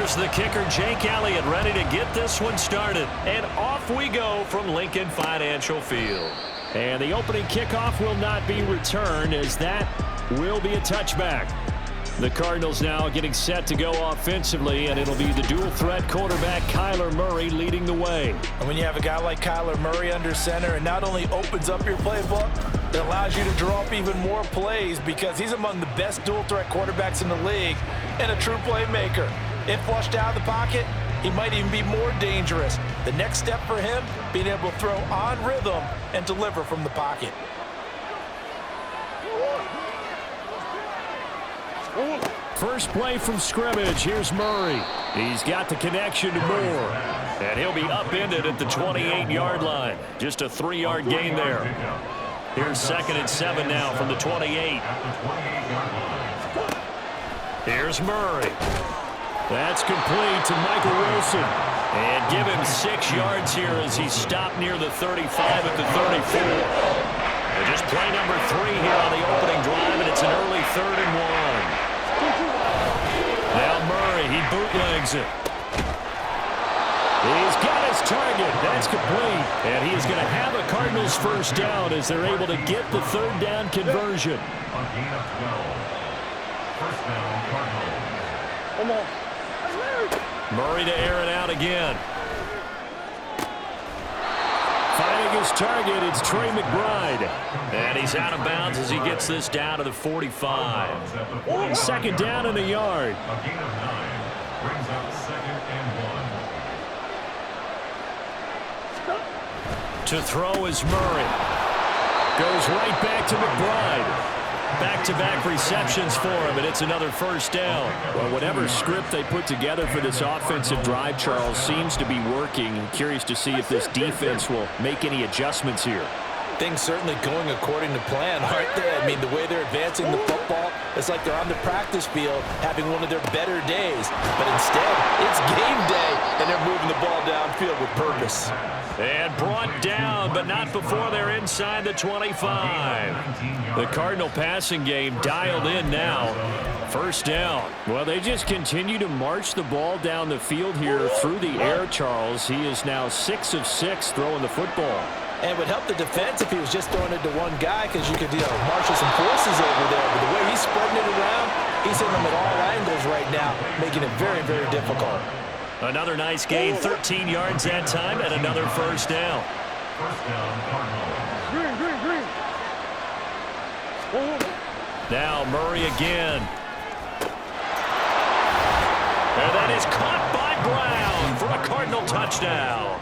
Here's the kicker, Jake Elliott, ready to get this one started. And off we go from Lincoln Financial Field. And the opening kickoff will not be returned, as that will be a touchback. The Cardinals now getting set to go offensively, and it'll be the dual-threat quarterback Kyler Murray leading the way. And when you have a guy like Kyler Murray under center, it not only opens up your playbook, it allows you to draw up even more plays because he's among the best dual-threat quarterbacks in the league and a true playmaker. If flushed out of the pocket, he might even be more dangerous. The next step for him, being able to throw on rhythm and deliver from the pocket. First play from scrimmage. Here's Murray. He's got the connection to Moore. And he'll be upended at the 28-yard line. Just a 3-yard gain there. Here's 2nd and 7 now from the 28. Here's Murray. That's complete to Michael Wilson. And give him 6 yards here as he's stopped near the 35 at the 34. And just play number 3 here on the opening drive, and it's an early 3rd and 1. Now Murray, he bootlegs it. He's got his target. That's complete. And he is going to have a Cardinals first down as they're able to get the 3rd down conversion. Murray to air it out again. Finding his target, it's Trey McBride. And he's out of bounds as he gets this down to the 45. 2nd down and a yard. To throw is Murray. Goes right back to McBride. Back-to-back receptions for him, and it's another first down. Well, whatever script they put together for this offensive drive, Charles, seems to be working. I'm curious to see if this defense will make any adjustments here. Things certainly going according to plan, aren't they? I mean, the way they're advancing the football, it's like they're on the practice field having one of their better days. But instead, it's game day, and they're moving the ball downfield with purpose. And brought down, but not before they're inside the 25. The Cardinal passing game dialed in now. First down. Well, they just continue to march the ball down the field here through the air, Charles. He is now 6 of 6 throwing the football. And it would help the defense if he was just throwing it to one guy because you could, marshal some forces over there. But the way he's spreading it around, he's hitting them at all angles right now, making it very, very difficult. Another nice gain, 13 yards that time, and another first down. Now Murray again. And that is caught by Brown for a Cardinal touchdown.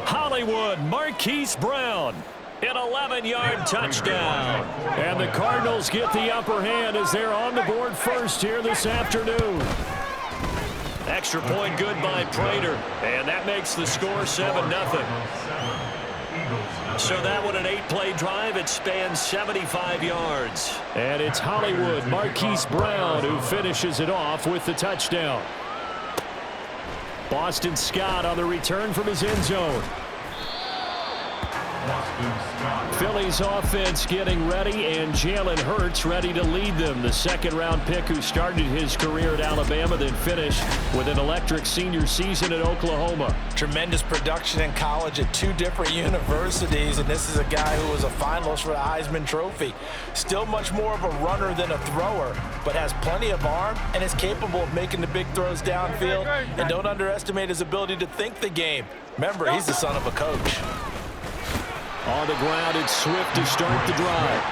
Hollywood, Marquise Brown, an 11-yard touchdown. And the Cardinals get the upper hand as they're on the board first here this afternoon. Extra point good by Prater, and that makes the score 7-0. So that one an 8-play drive. It spans 75 yards. And it's Hollywood, Marquise Brown, who finishes it off with the touchdown. Boston Scott on the return from his end zone. Philly's offense getting ready, and Jalen Hurts ready to lead them. The 2nd-round pick who started his career at Alabama, then finished with an electric senior season at Oklahoma. Tremendous production in college at 2 different universities, and this is a guy who was a finalist for the Heisman Trophy. Still much more of a runner than a thrower, but has plenty of arm and is capable of making the big throws downfield. And don't underestimate his ability to think the game. Remember, he's the son of a coach. On the ground, it's Swift to start the drive.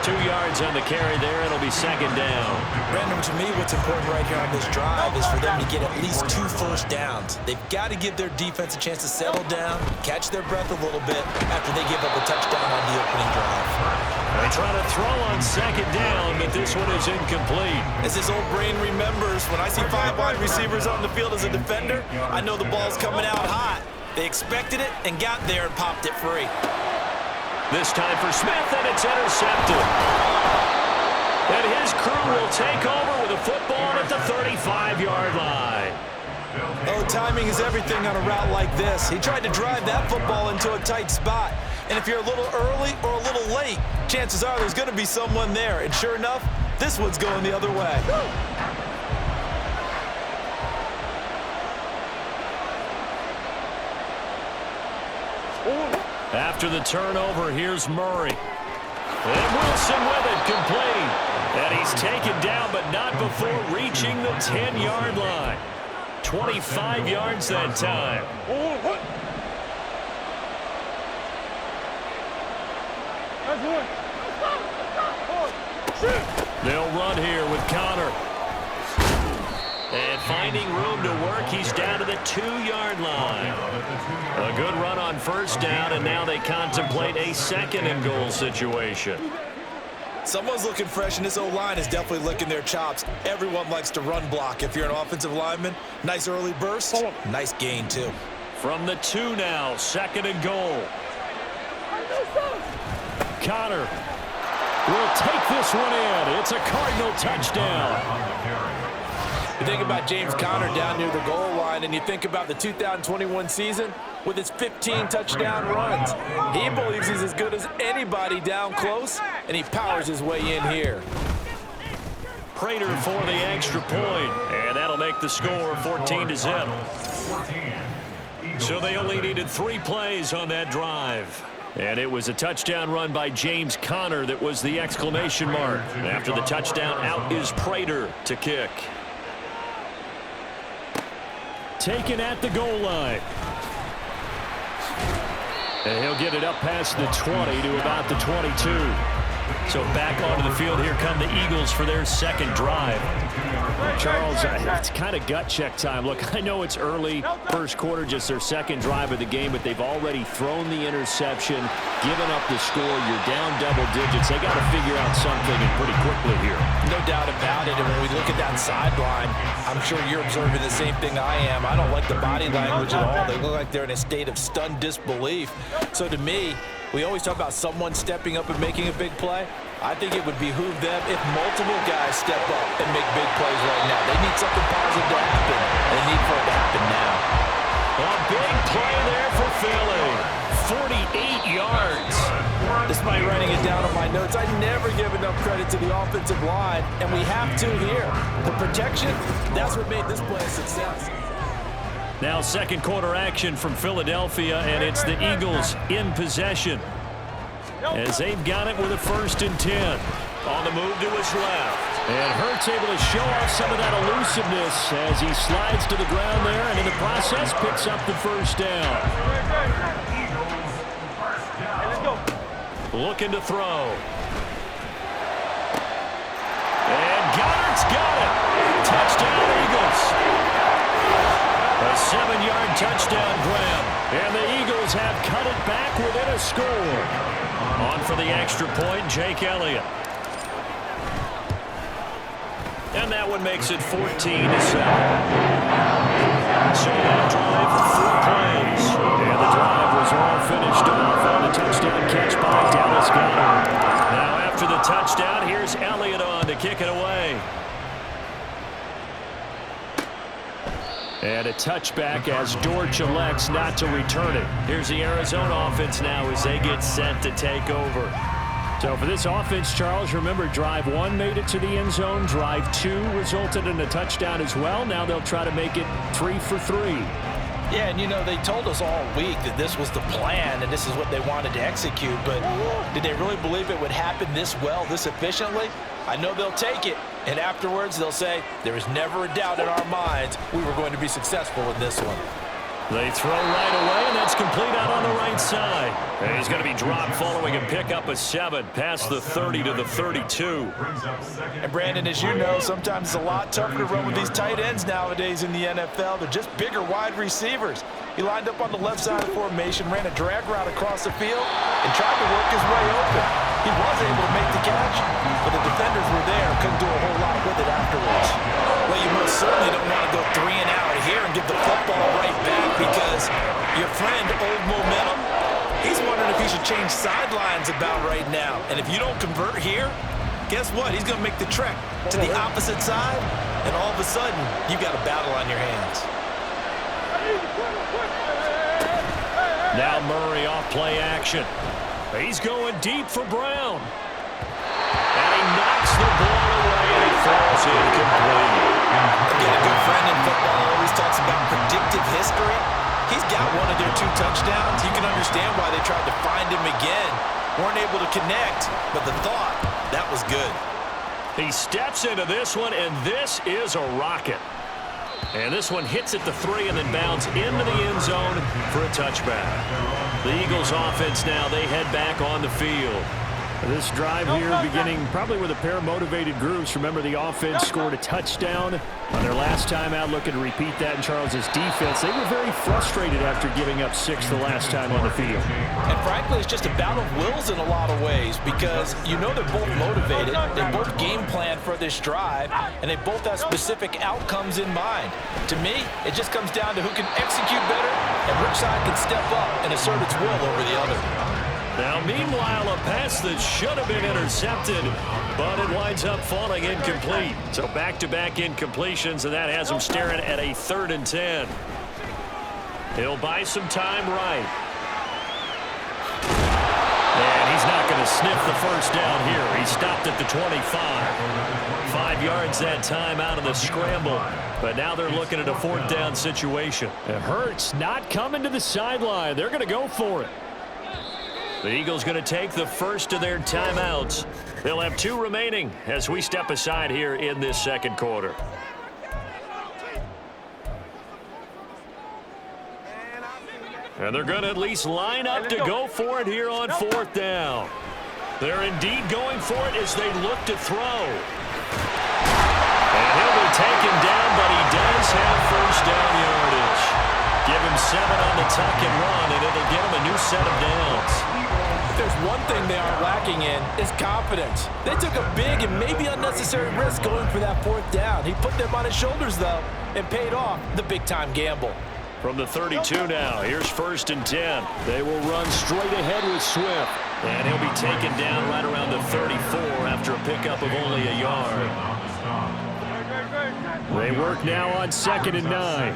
2 yards on the carry there. It'll be 2nd down. Brandon, to me, what's important right here on this drive is for them to get at least 2 first downs. They've got to give their defense a chance to settle down, catch their breath a little bit after they give up a touchdown on the opening drive. They try to throw on 2nd down, but this one is incomplete. As his old brain remembers, when I see 5 wide receivers on the field as a defender, I know the ball's coming out hot. They expected it and got there and popped it free. This time for Smith, and it's intercepted. And his crew will take over with a football at the 35-yard line. Oh, timing is everything on a route like this. He tried to drive that football into a tight spot. And if you're a little early or a little late, chances are there's going to be someone there. And sure enough, this one's going the other way. After the turnover, here's Murray. And Wilson with it, complete. And he's taken down, but not before reaching the 10-yard line. 25 yards that time. They'll run here with Connor. And finding room to work, he's down to the 2-yard line. A good run on first down, and now they contemplate a second-and-goal situation. Someone's looking fresh, and this O-line is definitely licking their chops. Everyone likes to run block. If you're an offensive lineman, nice early burst, nice gain, too. From the 2 now, second and goal. Connor will take this one in. It's a Cardinal touchdown. You think about James Conner down near the goal line, and you think about the 2021 season with his 15 touchdown runs. He believes he's as good as anybody down close, and he powers his way in here. Prater for the extra point, and that'll make the score 14-0. So they only needed 3 plays on that drive. And it was a touchdown run by James Conner that was the exclamation mark. After the touchdown, out is Prater to kick. Taken at the goal line. And he'll get it up past the 20 to about the 22. So back onto the field, here come the Eagles for their second drive. Charles, it's kind of gut check time. Look, I know it's early, first quarter, just their second drive of the game, but they've already thrown the interception, given up the score. You're down double digits. They got to figure out something, and pretty quickly here. No doubt about it, and when we look at that sideline, I'm sure you're observing the same thing I am. I don't like the body language at all. They look like they're in a state of stunned disbelief. So to me, we always talk about someone stepping up and making a big play. I think it would behoove them if multiple guys step up and make big plays right now. They need something positive to happen. They need for it to happen now. A big play there for Philly. 48 yards. Despite writing it down on my notes, I never give enough credit to the offensive line, and we have to here. The protection, that's what made this play a success. Now second quarter action from Philadelphia, and it's the Eagles in possession as they've got it with a 1st and 10. On the move to his left. And Hurts able to show off some of that elusiveness as he slides to the ground there, and in the process picks up the first down. Looking to throw. And Goddard's got it. Touchdown, Eagles. A 7-yard touchdown grab. And the Eagles have cut it back within a score. On for the extra point, Jake Elliott. And that one makes it 14-7. So that drive, 4 plays. And the drive was all finished off on a touchdown catch by Dallas Goedert. Now after the touchdown, here's Elliott on to kick it away. And a touchback as Dortch elects not to return it. Here's the Arizona offense now as they get set to take over. So for this offense, Charles, remember drive 1 made it to the end zone. Drive 2 resulted in a touchdown as well. Now they'll try to make it 3 for 3. Yeah, and you know, they told us all week that this was the plan and this is what they wanted to execute, but did they really believe it would happen this well, this efficiently? I know they'll take it, and afterwards they'll say, there is never a doubt in our minds we were going to be successful in this one. They throw right away, and that's complete out on the right side. And he's going to be dropped following a pickup of 7 past the 30 to the 32. And Brandon, as you know, sometimes it's a lot tougher to run with these tight ends nowadays in the NFL. They're just bigger wide receivers. He lined up on the left side of the formation, ran a drag route across the field, and tried to work his way open. He was able to make the catch, but the defenders were there, couldn't do a whole lot with it afterwards. Well, you most certainly don't want to go 3 and out here and give the football right back, because your friend, Old Momentum, he's wondering if he should change sidelines about right now. And if you don't convert here, guess what? He's going to make the trek to the opposite side, and all of a sudden, you've got a battle on your hands. Now Murray off play action. He's going deep for Brown. And he knocks the ball away, and it falls incomplete. Again, a good friend in football always talks about predictive history. He's got one of their 2 touchdowns. You can understand why they tried to find him again. Weren't able to connect, but the thought, that was good. He steps into this one, and this is a rocket. And this one hits at the 3 and then bounds into the end zone for a touchback. The Eagles offense now, they head back on the field. This drive here beginning probably with a pair of motivated groups. Remember, the offense scored a touchdown on their last time out, looking to repeat that in Charles's defense. They were very frustrated after giving up 6 the last time on the field. And frankly, it's just a battle of wills in a lot of ways because you know they're both motivated. They both game plan for this drive, and they both have specific outcomes in mind. To me, it just comes down to who can execute better and which side can step up and assert its will over the other. Now, meanwhile, a pass that should have been intercepted, but it winds up falling incomplete. So back-to-back incompletions, and that has him staring at a 3rd and 10. He'll buy some time right. And he's not going to sniff the first down here. He stopped at the 25. 5 yards that time out of the scramble. But now they're looking at a 4th down situation. It hurts not coming to the sideline. They're going to go for it. The Eagles going to take the first of their timeouts. They'll have 2 remaining as we step aside here in this second quarter. And they're going to at least line up to go for it here on 4th down. They're indeed going for it as they look to throw. And he'll be taken down, but he does have first down yardage. Give him 7 on the tuck and run, and it'll get him a new set of downs. There's one thing they aren't lacking in is confidence. They took a big and maybe unnecessary risk going for that 4th down. He put them on his shoulders, though, and paid off the big-time gamble. From the 32 now, here's 1st and 10. They will run straight ahead with Swift. And he'll be taken down right around the 34 after a pickup of only a yard. They work now on 2nd and 9.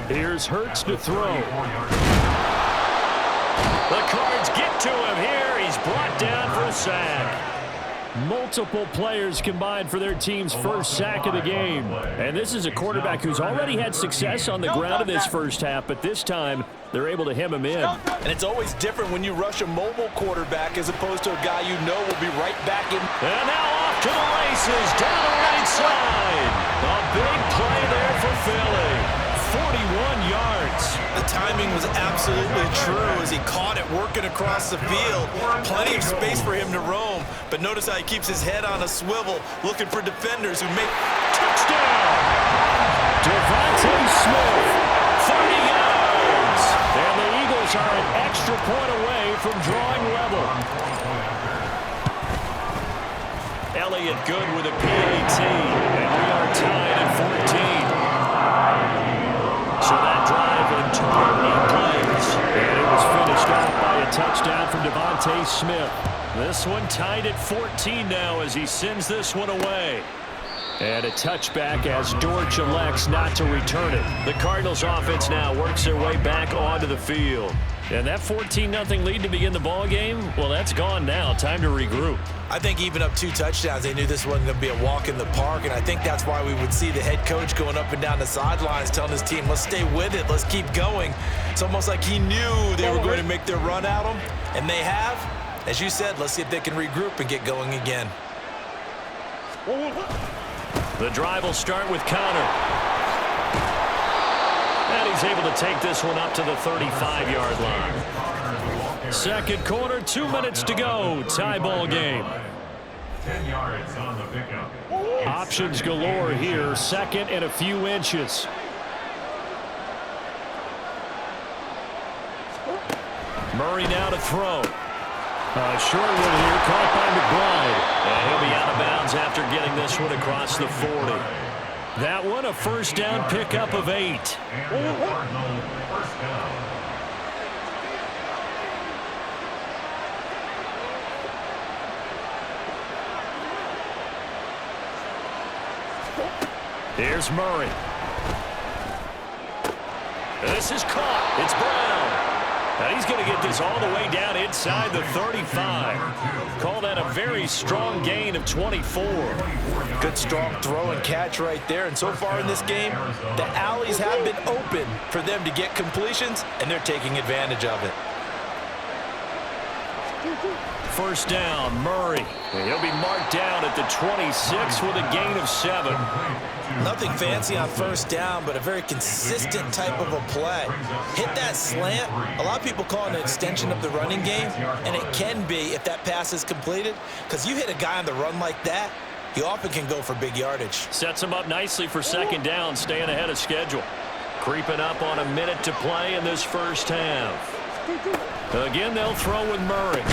Here's Hurts to throw. The Cards get to him here. He's brought down for a sack. Multiple players combined for their team's first sack of the game. And this is a quarterback who's already had success on the ground in this first half, but this time they're able to hem him in. And it's always different when you rush a mobile quarterback as opposed to a guy you know will be right back in. And now off to the races, down the right side. A big play there for Philly. 41 yards. The timing was absolutely true as he caught it working across the field. Plenty of space for him to roam, but notice how he keeps his head on a swivel, looking for defenders who make... Touchdown! Devontae Smith, 30 yards. And the Eagles are an extra point away from drawing level. Elliott good with a PAT, and we are tied at 14. So that drive in total 8 plays. And it was finished off by a touchdown from Devontae Smith. This one tied at 14 now as he sends this one away. And a touchback as Dortch elects not to return it. The Cardinals offense now works their way back onto the field. And that 14-0 lead to begin the ball game, well, that's gone now. Time to regroup. I think even up 2 touchdowns, they knew this wasn't going to be a walk in the park, and I think that's why we would see the head coach going up and down the sidelines telling his team, let's stay with it, let's keep going. It's almost like he knew they were going to make their run at him, and they have. As you said, let's see if they can regroup and get going again. The drive will start with Connor. And he's able to take this one up to the 35-yard line. Second quarter, 2 minutes to go. Tie ball game. 10 yards on the pickup. Options galore here. 2nd and a few inches. Murray now to throw. Short one here, caught by McBride. And he'll be out of bounds after getting this one across the 40. That one a first down pickup of 8. First down. Here's Murray. This is caught. It's Brown. And he's going to get this all the way down inside the 35. Call that a very strong gain of 24. Good strong throw and catch right there. And so far in this game, the alleys have been open for them to get completions, and they're taking advantage of it. First down, Murray. And he'll be marked down at the 26 with a gain of 7. Nothing fancy on first down, but a very consistent type of a play. Hit that slant. A lot of people call it an extension of the running game, and it can be if that pass is completed, because you hit a guy on the run like that, he often can go for big yardage. Sets him up nicely for second down, staying ahead of schedule. Creeping up on a minute to play in this first half. Again, they'll throw with Murray.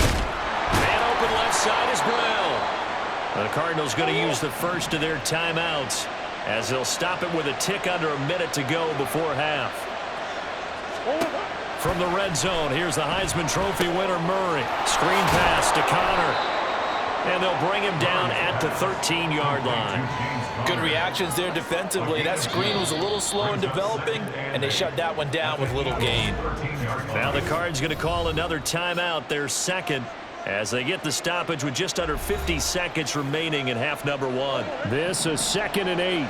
Man open left side is Brown. The Cardinals going to use the first of their timeouts as they'll stop it with a tick under a minute to go before half. From the red zone, here's the Heisman Trophy winner, Murray. Screen pass to Connor. And they'll bring him down at the 13-yard line. Good reactions there defensively. That screen was a little slow in developing, and they shut that one down with little gain. Now the Cards going to call another timeout, their second, as they get the stoppage with just under 50 seconds remaining in half number 1. This is 2nd and 8.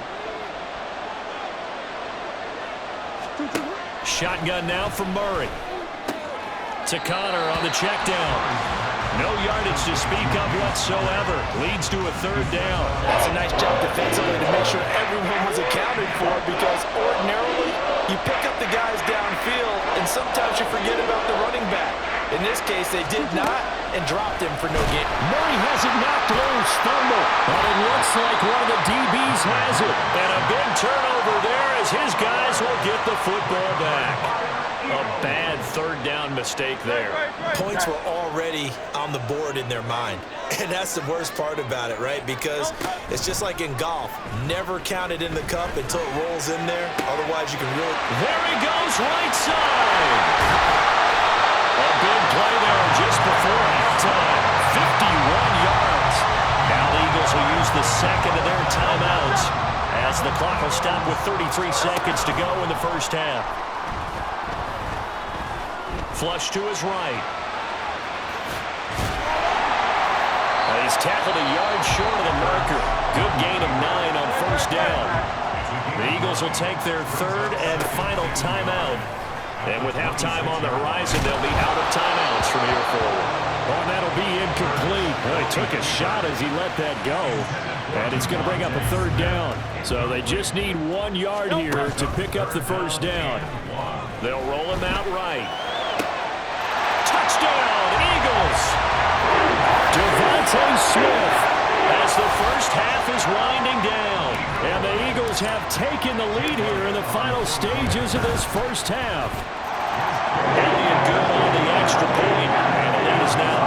Shotgun now from Murray. To Connor on the check down. No yardage to speak of whatsoever. Leads to a 3rd down. That's a nice job defensively to make sure everyone was accounted for, because ordinarily you pick up the guys downfield and sometimes you forget about the running back. In this case, they did not and dropped him for no gain. Murray has it knocked loose. Fumble. But it looks like one of the DBs has it. And a big turnover there as his guys will get the football back. A bad 3rd down mistake there. Points were already on the board in their mind. And that's the worst part about it, right? Because it's just like in golf. Never count it in the cup until it rolls in there. Otherwise, you can really... There he goes, right side. A big play there just before halftime. 51 yards. Now the Eagles will use the second of their timeouts as the clock will stop with 33 seconds to go in the first half. Flush to his right. He's tackled a yard short of the marker. Good gain of 9 on first down. The Eagles will take their 3rd and final timeout. And with halftime on the horizon, they'll be out of timeouts from here forward. Oh, that'll be incomplete. Well, he took a shot as he let that go. And it's going to bring up a 3rd down. So they just need 1 yard here to pick up the first down. They'll roll him out right. Touchdown, Eagles! Devontae Smith as the first half is winding down. And the Eagles have taken the lead here in the final stages of this first half. Elliott good on the extra point, and the lead is now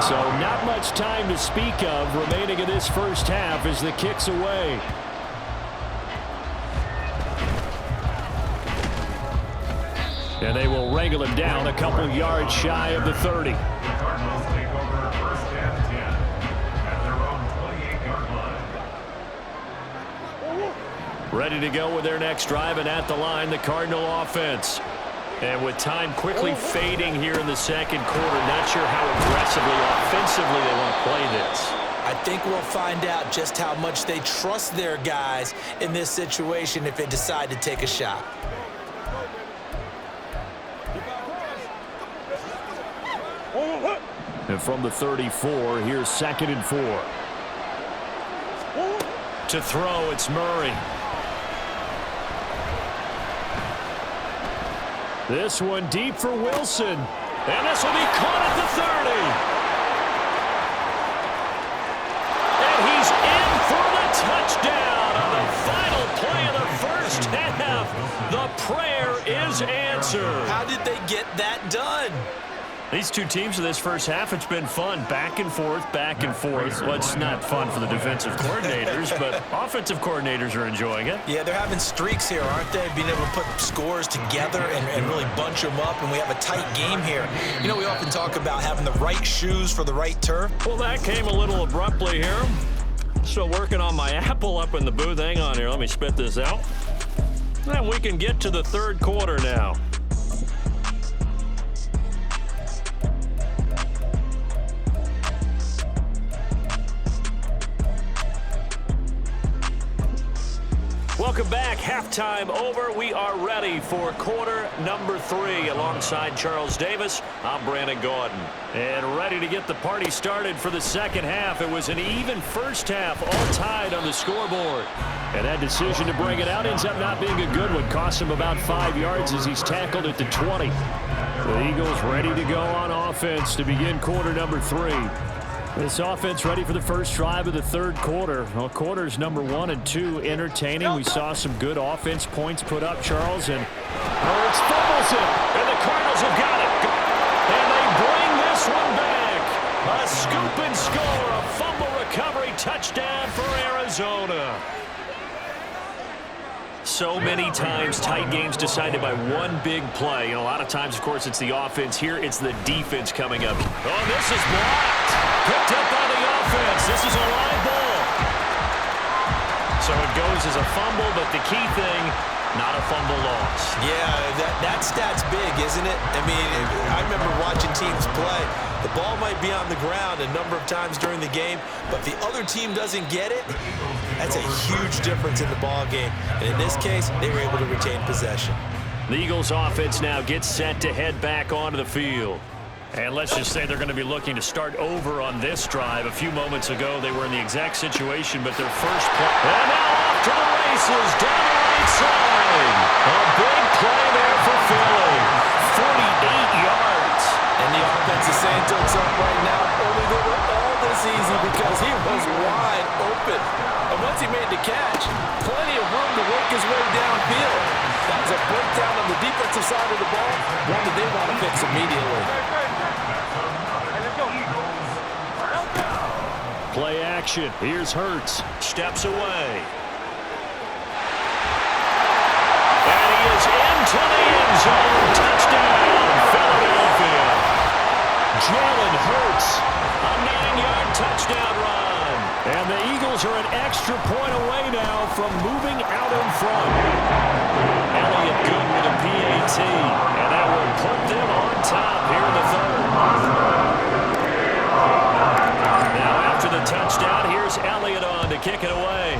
21-13. So not much time to speak of remaining in this first half as the kick's away. And they will wrangle him down a couple yards shy of the 30. The Cardinals take over 1st and 10 at their own 28-yard line. Ready to go with their next drive, and at the line, the Cardinal offense. And with time quickly fading here in the second quarter, not sure how aggressively, offensively they want to play this. I think we'll find out just how much they trust their guys in this situation if they decide to take a shot. And from the 34, here's 2nd and 4. To throw, it's Murray. This one deep for Wilson. And this will be caught at the 30. And he's in for the touchdown on the final play of the first half. The prayer is answered. How did they get that done? These two teams in this first half, it's been fun. Back and forth, back and forth. Well, it's not fun for the defensive coordinators, but offensive coordinators are enjoying it. Yeah, they're having streaks here, aren't they? Being able to put scores together and really bunch them up, and we have a tight game here. You know, we often talk about having the right shoes for the right turf. Well, that came a little abruptly here. So working on my apple up in the booth. Hang on here. Let me spit this out. And we can get to the third quarter now. Welcome back. Halftime over. We are ready for quarter number 3. Alongside Charles Davis, I'm Brandon Gordon. And ready to get the party started for the second half. It was an even first half, all tied on the scoreboard. And that decision to bring it out ends up not being a good one. Costs him about 5 yards as he's tackled at the 20. The Eagles ready to go on offense to begin quarter number 3. This offense ready for the first drive of the third quarter. Well, quarters number 1 and 2 entertaining. We saw some good offense points put up, Charles, and Hurts fumbles it. And the Cardinals have got it. And they bring this one back. A scoop and score. A fumble recovery touchdown for Arizona. So many times tight games decided by one big play. And a lot of times, of course, it's the offense. Here, it's the defense coming up. Oh, this is blocked. Picked up by the offense. This is a live ball. So it goes as a fumble, but the key thing, not a fumble loss. Yeah, that stat's big, isn't it? I mean, I remember watching teams play. The ball might be on the ground a number of times during the game, but the other team doesn't get it. That's a huge difference in the ball game. And in this case, they were able to retain possession. The Eagles offense now gets set to head back onto the field. And let's just say they're going to be looking to start over on this drive. A few moments ago, they were in the exact situation, but their first play. And now off to the races, down the right side. A big play there for Philly. 48 yards. And the offense is saying to itself right now, only they were all this easy because he was wide open. And once he made the catch, plenty of room to work his way downfield. That was a breakdown on the defensive side of the ball, one that they want to fix immediately. Play action. Here's Hurts. Steps away. And he is into the end zone. Touchdown, Philadelphia. Jalen Hurts. A 9-yard touchdown run. And the Eagles are an extra point away now from moving out in front. Elliott good with a PAT. And that will put them on top here in the third. Now after the touchdown, here's Elliott on to kick it away.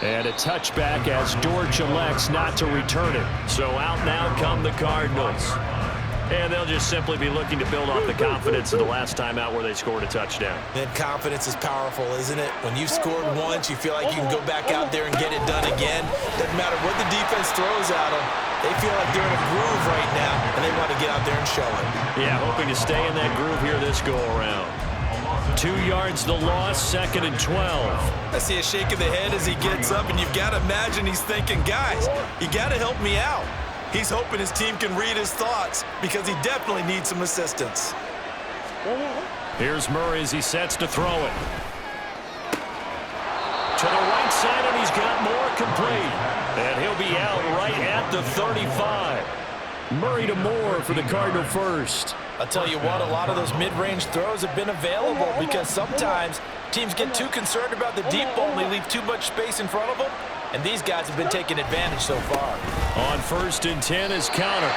And a touchback as Dortch elects not to return it. So out now come the Cardinals. And they'll just simply be looking to build off the confidence of the last time out where they scored a touchdown. And confidence is powerful, isn't it? When you've scored once, you feel like you can go back out there and get it done again. Doesn't matter what the defense throws at them. They feel like they're in a groove right now, and they want to get out there and show it. Yeah, hoping to stay in that groove here this go-around. 2 yards the loss, 2nd and 12. I see a shake of the head as he gets up, and you've got to imagine he's thinking, guys, you got to help me out. He's hoping his team can read his thoughts because he definitely needs some assistance. Here's Murray as he sets to throw it. To the right side, and he's got more complete. And he'll be out right at the 35. Murray to Moore for the Cardinal first. I'll tell you what, a lot of those mid-range throws have been available because sometimes teams get too concerned about the deep ball and they leave too much space in front of them. And these guys have been taking advantage so far. On 1st and 10 is counter.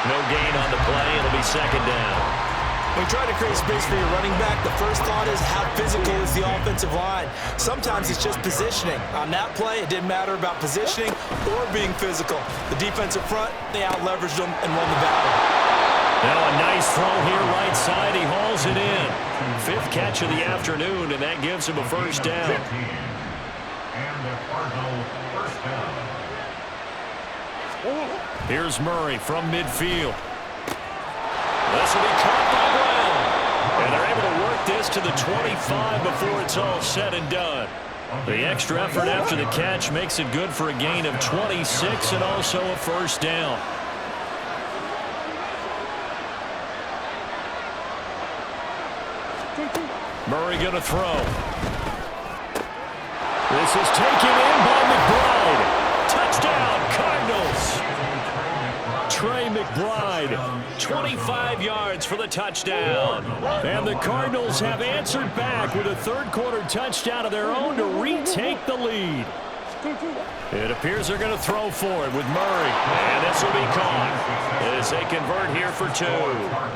No gain on the play. It'll be 2nd down. When you try to create space for your running back, the first thought is how physical is the offensive line. Sometimes it's just positioning. On that play, it didn't matter about positioning or being physical. The defensive front, they out-leveraged them and won the battle. Now a nice throw here right side. He hauls it in. 5th catch of the afternoon, and that gives him a first down. And the Cardinal first down. Here's Murray from midfield. This will be caught by Brown. And they're able to work this to the 25 before it's all said and done. The extra effort after the catch makes it good for a gain of 26 and also a first down. Murray going to throw. This is taken in by McBride. Touchdown, Cardinals. Trey McBride. 25 yards for the touchdown. And the Cardinals have answered back with a third-quarter touchdown of their own to retake the lead. It appears they're going to throw for it with Murray. And this will be caught as they convert here for 2.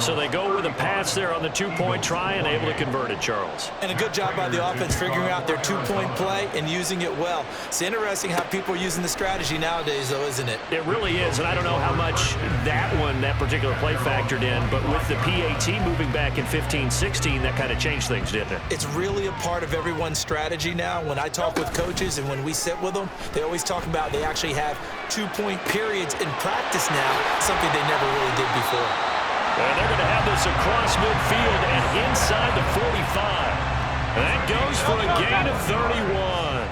So they go with a pass there on the 2-point try and able to convert it, Charles. And a good job by the offense figuring out their 2-point play and using it well. It's interesting how people are using the strategy nowadays, though, isn't it? It really is, and I don't know how much that particular play factored in, but with the PAT moving back in 15-16, that kind of changed things, didn't it? It's really a part of everyone's strategy now. When I talk with coaches and when we sit with them, they always talk about they actually have 2-point periods in practice now, something they never really did before. And they're going to have this across midfield and inside the 45. That goes for a gain of 31.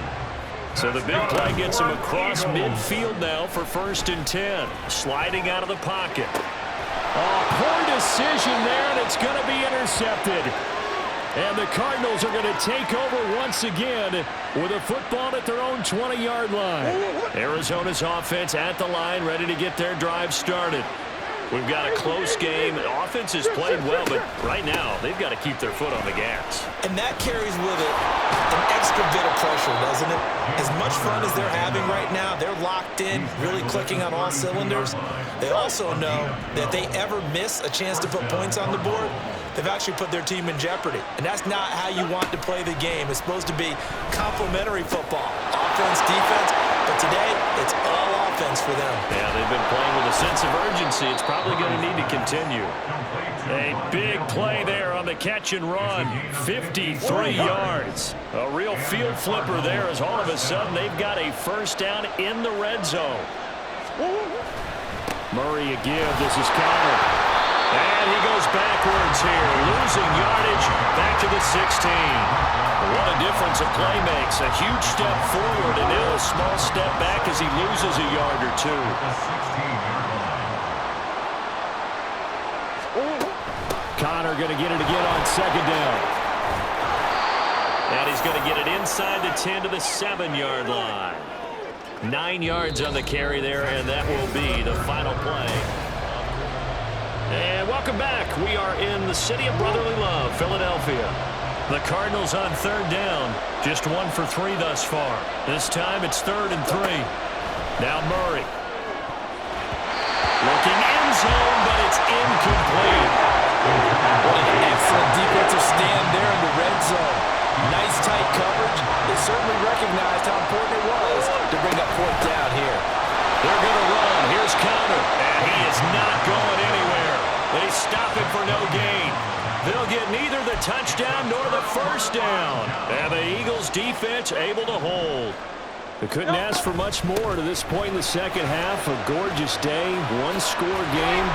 So the big play gets him across midfield now for 1st and 10. Sliding out of the pocket. Oh, poor decision there, and it's going to be intercepted. And the Cardinals are going to take over once again with a football at their own 20-yard line. Arizona's offense at the line, ready to get their drive started. We've got a close game. The offense has played well, but right now they've got to keep their foot on the gas. And that carries with it an extra bit of pressure, doesn't it? As much fun as they're having right now, they're locked in, really clicking on all cylinders. They also know that if they ever miss a chance to put points on the board, they've actually put their team in jeopardy. And that's not how you want to play the game. It's supposed to be complementary football, offense, defense. But today, it's all offense for them. Yeah, they've been playing with a sense of urgency. It's probably going to need to continue. A big play there on the catch and run. 53 yards. A real field flipper there as all of a sudden they've got a first down in the red zone. Murray again. This is Connor. And he goes backwards here, losing yardage back to the 16. What a difference a play makes. A huge step forward and now a small step back as he loses a yard or 2. Connor going to get it again on 2nd down. And he's going to get it inside the 10 to the 7-yard line. 9 yards on the carry there, and that will be the final play. And welcome back. We are in the city of brotherly love, Philadelphia. The Cardinals on 3rd down. Just 1 for 3 thus far. This time it's 3rd and 3. Now Murray. Looking end zone, but it's incomplete. What an excellent defensive stand there in the red zone. Nice tight coverage. They certainly recognized how important it was to bring up 4th down here. They're going to run. Here's Connor. And he is not going anywhere. They stop it for no gain. They'll get neither the touchdown nor the first down. And the Eagles defense able to hold. They couldn't ask for much more to this point in the second half. A gorgeous day, 1-score game.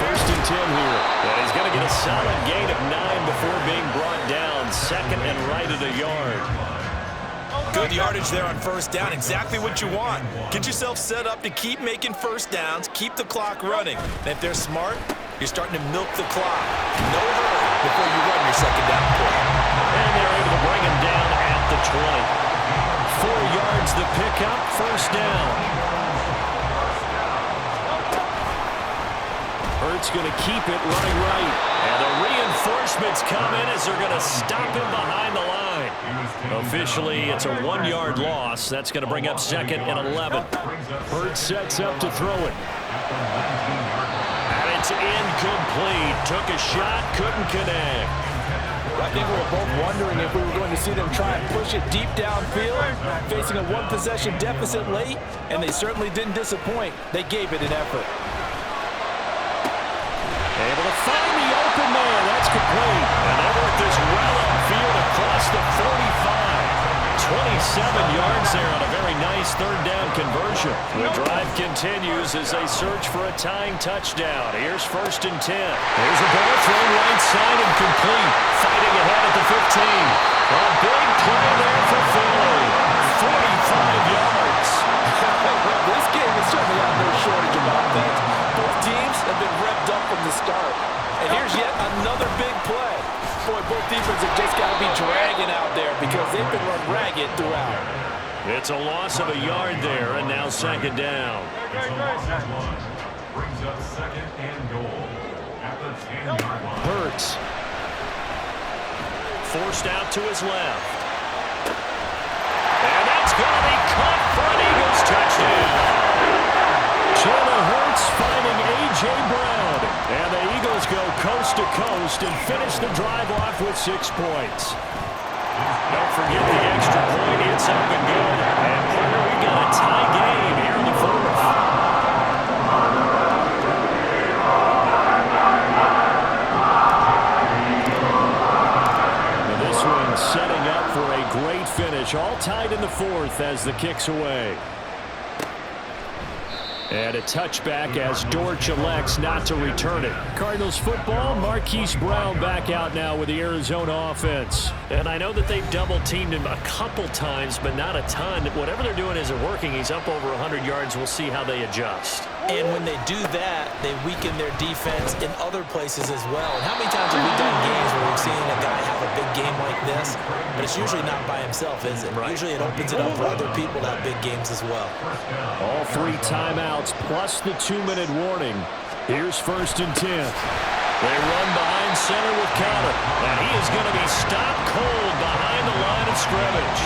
1st and 10 here. And he's going to get a solid gain of 9 before being brought down. 2nd and right at a yard. Good yardage there on 1st down. Exactly what you want. Get yourself set up to keep making 1st downs, keep the clock running. And if they're smart, you're starting to milk the clock. No hurry before you run your 2nd down play. And they're able to bring him down at the 20. 4 yards the pickup, 1st down. Hurts going to keep it running right. And the reinforcements come in as they're going to stop him behind the line. Officially, it's a 1-yard loss. That's going to bring up 2nd and 11. Hurts sets up to throw it. And it's incomplete. Took a shot, couldn't connect. I think we were both wondering if we were going to see them try and push it deep downfield, facing a 1-possession deficit late, and they certainly didn't disappoint. They gave it an effort. Able to find the open man. That's complete. And they work this well upfield across the 45. 27 yards there on a very nice 3rd down conversion. The drive continues as they search for a tying touchdown. Here's 1st and 10. Here's a ball thrown right side and complete. Fighting ahead at the 15. A big play there for Philly. 45 yards. This game is certainly out no shortage of offense. Both teams have been revved up from the start. And here's yet another big play. Boy, both defenses have just got to be dragging out there because they've been run ragged throughout. It's a loss of a yard there, and now 2nd down. brings up second and goal at the 10-yard line. Hurts. Forced out to his left. And that's going to be caught for an Eagles touchdown. Jalen Hurts finding A.J. Brown. And the Eagles go coast to coast and finish the drive off with 6 points. Don't forget the extra point. It's up and good. And partner, we've got a tie game here in the fourth. And this one setting up for a great finish. All tied in the fourth as the kick's away. And a touchback as Dortch elects not to return it. Cardinals football, Marquise Brown back out now with the Arizona offense. And I know that they've double-teamed him a couple times, but not a ton. Whatever they're doing isn't working. He's up over 100 yards. We'll see how they adjust. And when they do that, they weaken their defense in other places as well. And how many times have we done games where we've seen a guy have a big game like this, but it's usually not by himself, is it? Right. Usually it opens it up for other people to have big games as well. All 3 timeouts plus the 2-minute warning. Here's 1st and 10. They run behind center with Conner, and he is going to be stopped cold behind the line of scrimmage.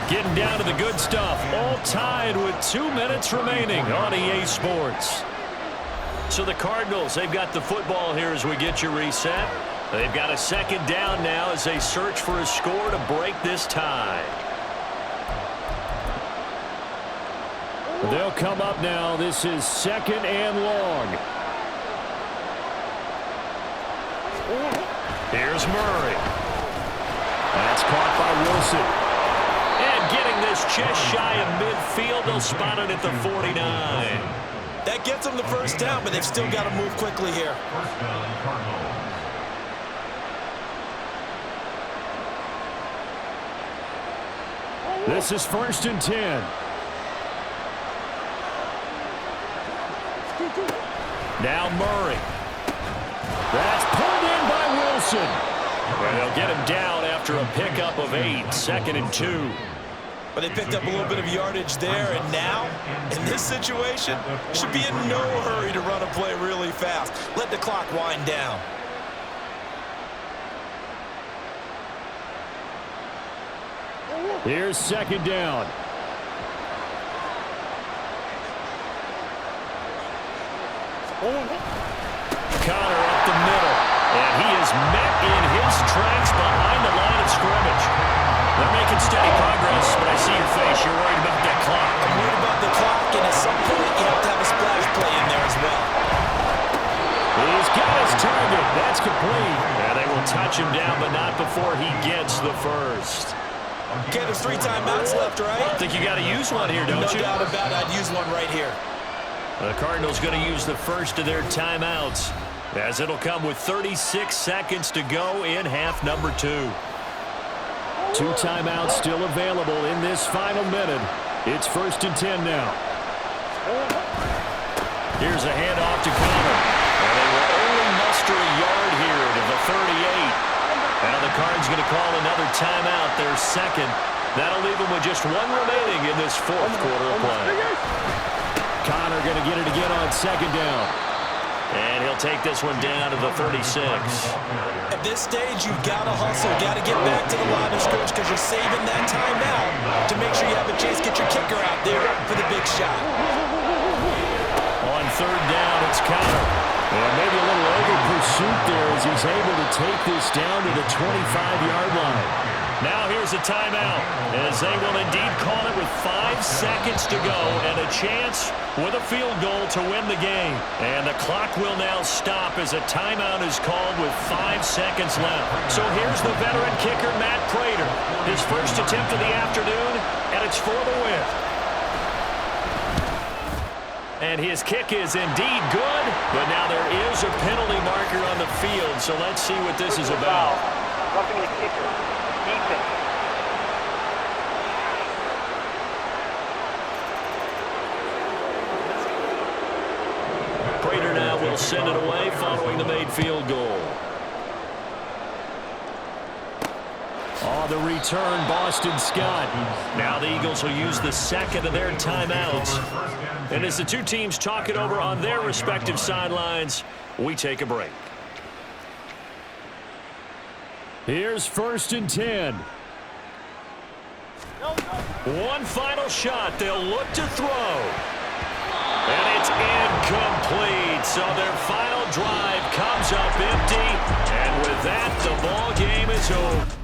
Getting down to the good stuff, all tied with 2 minutes remaining on EA Sports. So the Cardinals, they've got the football here as we get you reset. They've got a 2nd down now as they search for a score to break this tie. They'll come up now. This is 2nd and long. Here's Murray. That's caught by Wilson. And getting this just shy of midfield, they'll spot it at the 49. That gets them the 1st down, but they've still got to move quickly here. First down, Cardinals. This is 1st and 10. Now Murray. That's pulled in by Wilson. And they'll get him down after a pickup of 8, 2nd and 2. But they picked up a little bit of yardage there, and now, in this situation, should be in no hurry to run a play really fast. Let the clock wind down. Here's 2nd down. Conner up the middle, and he is met in his tracks behind the line of scrimmage. They're making steady progress, but I see your face. You're worried about that clock. I'm worried about the clock, and at some point, you have to have a splash play in there as well. He's got his target. That's complete. And they will touch him down, but not before he gets the 1st. Okay, there's 3 timeouts left, right? I think you got to use one here, don't you? No doubt about it. I'd use one right here. The Cardinals going to use the 1st of their timeouts, as it'll come with 36 seconds to go in half number 2. 2 timeouts still available in this final minute. It's 1st and 10 now. Here's a handoff to Conner. And they will only muster a yard here to the 38. Now the Cards going to call another timeout, their 2nd. That'll leave them with just 1 remaining in this 4th quarter of play. Conner going to get it again on 2nd down. And he'll take this one down to the 36. At this stage, you've got to hustle. Got to get back to the line of scrimmage because you're saving that timeout to make sure you have a chance to get your kicker out there for the big shot. On 3rd down, it's Conner. And maybe a little over pursuit there as he's able to take this down to the 25-yard line. Now here's a timeout, as they will indeed call it with 5 seconds to go and a chance with a field goal to win the game. And the clock will now stop as a timeout is called with 5 seconds left. So here's the veteran kicker, Matt Prater. His first attempt of the afternoon, and it's for the win. And his kick is indeed good, but now there is a penalty marker on the field, so let's see what this is about. Roughing the kicker. Defense. Prater now will send it away following the made field goal. On the return, Boston Scott. Now the Eagles will use the second of their timeouts. And as the two teams talk it over on their respective sidelines, we take a break. Here's 1st and 10. One final shot. They'll look to throw. And it's incomplete. So their final drive comes up empty. And with that, the ball game is over.